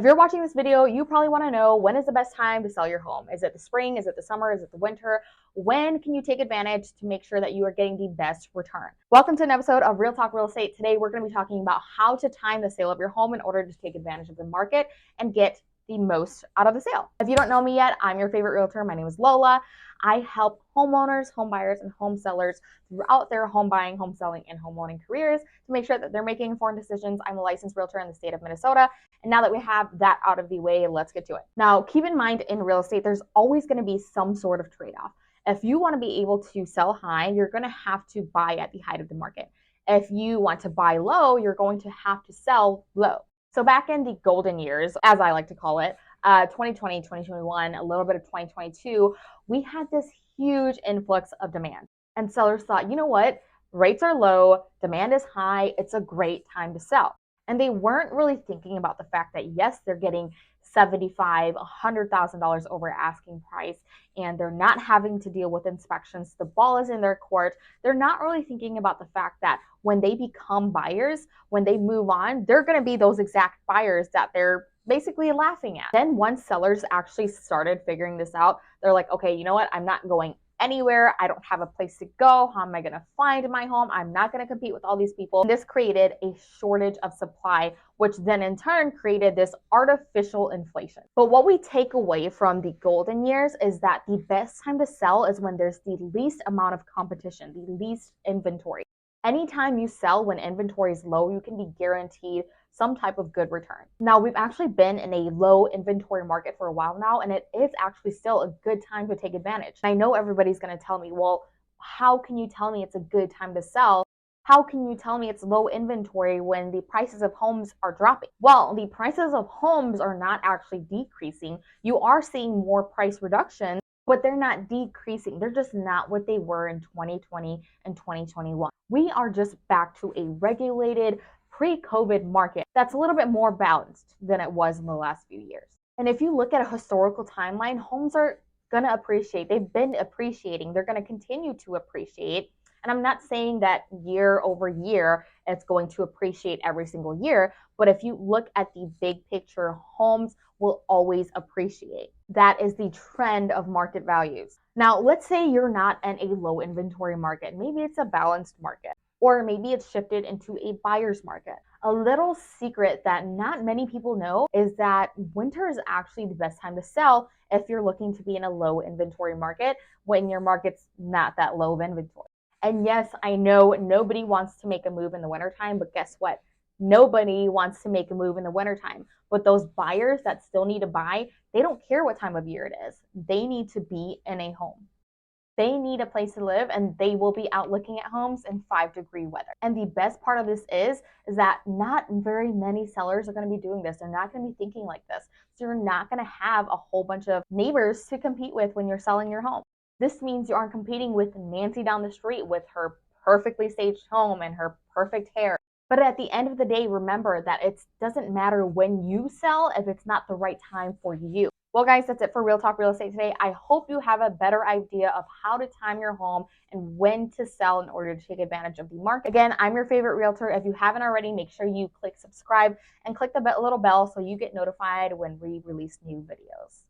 If you're watching this video, you probably want to know, when is the best time to sell your home? Is it the spring? Is it the summer? Is it the winter? When can you take advantage to make sure that you are getting the best return? Welcome to an episode of Real Talk Real Estate. Today, we're going to be talking about how to time the sale of your home in order to take advantage of the market and get the most out of the sale. If you don't know me yet, I'm your favorite realtor. My name is Lola. I help homeowners, home buyers, and home sellers throughout their home buying, home selling, and home owning careers to make sure that they're making informed decisions. I'm a licensed realtor in the state of Minnesota. And now that we have that out of the way, let's get to it. Now, keep in mind, in real estate, there's always going to be some sort of trade-off. If you want to be able to sell high, you're going to have to buy at the height of the market. If you want to buy low, you're going to have to sell low. So back in the golden years, as I like to call it, 2020, 2021, a little bit of 2022, we had this huge influx of demand. And sellers thought, you know what? Rates are low, demand is high, it's a great time to sell. And they weren't really thinking about the fact that, yes, they're getting $75,000, $100,000 over asking price, and they're not having to deal with inspections. The ball is in their court. They're not really thinking about the fact that when they become buyers, when they move on, they're going to be those exact buyers that they're basically laughing at. Then once sellers actually started figuring this out, they're like, okay, you know what? I'm not going anywhere. I don't have a place to go. How am I going to find my home? I'm not going to compete with all these people. This created a shortage of supply, which then in turn created this artificial inflation. But what we take away from the golden years is that the best time to sell is when there's the least amount of competition, the least inventory. Anytime you sell when inventory is low, you can be guaranteed some type of good return. Now, we've actually been in a low inventory market for a while now, and it is actually still a good time to take advantage. I know everybody's going to tell me, well, how can you tell me it's a good time to sell? How can you tell me it's low inventory when the prices of homes are dropping? Well, the prices of homes are not actually decreasing. You are seeing more price reduction, but they're not decreasing. They're just not what they were in 2020 and 2021. We are just back to a regulated pre-COVID market that's a little bit more balanced than it was in the last few years. And if you look at a historical timeline, homes are going to appreciate. They've been appreciating. They're going to continue to appreciate. And I'm not saying that year over year it's going to appreciate every single year, but if you look at the big picture, homes will always appreciate. That is the trend of market values. Now, let's say you're not in a low inventory market. Maybe it's a balanced market, or maybe it's shifted into a buyer's market. A little secret that not many people know is that winter is actually the best time to sell if you're looking to be in a low inventory market when your market's not that low of inventory. And yes, I know nobody wants to make a move in the wintertime, but guess what? Nobody wants to make a move in the wintertime. But those buyers that still need to buy, they don't care what time of year it is. They need to be in a home. They need a place to live, and they will be out looking at homes in 5-degree weather. And the best part of this is that not very many sellers are going to be doing this. They're not going to be thinking like this. So you're not going to have a whole bunch of neighbors to compete with when you're selling your home. This means you aren't competing with Nancy down the street with her perfectly staged home and her perfect hair. But at the end of the day, remember that it doesn't matter when you sell if it's not the right time for you. Well, guys, that's it for Real Talk Real Estate today. I hope you have a better idea of how to time your home and when to sell in order to take advantage of the market. Again, I'm your favorite realtor. If you haven't already, make sure you click subscribe and click the little bell so you get notified when we release new videos.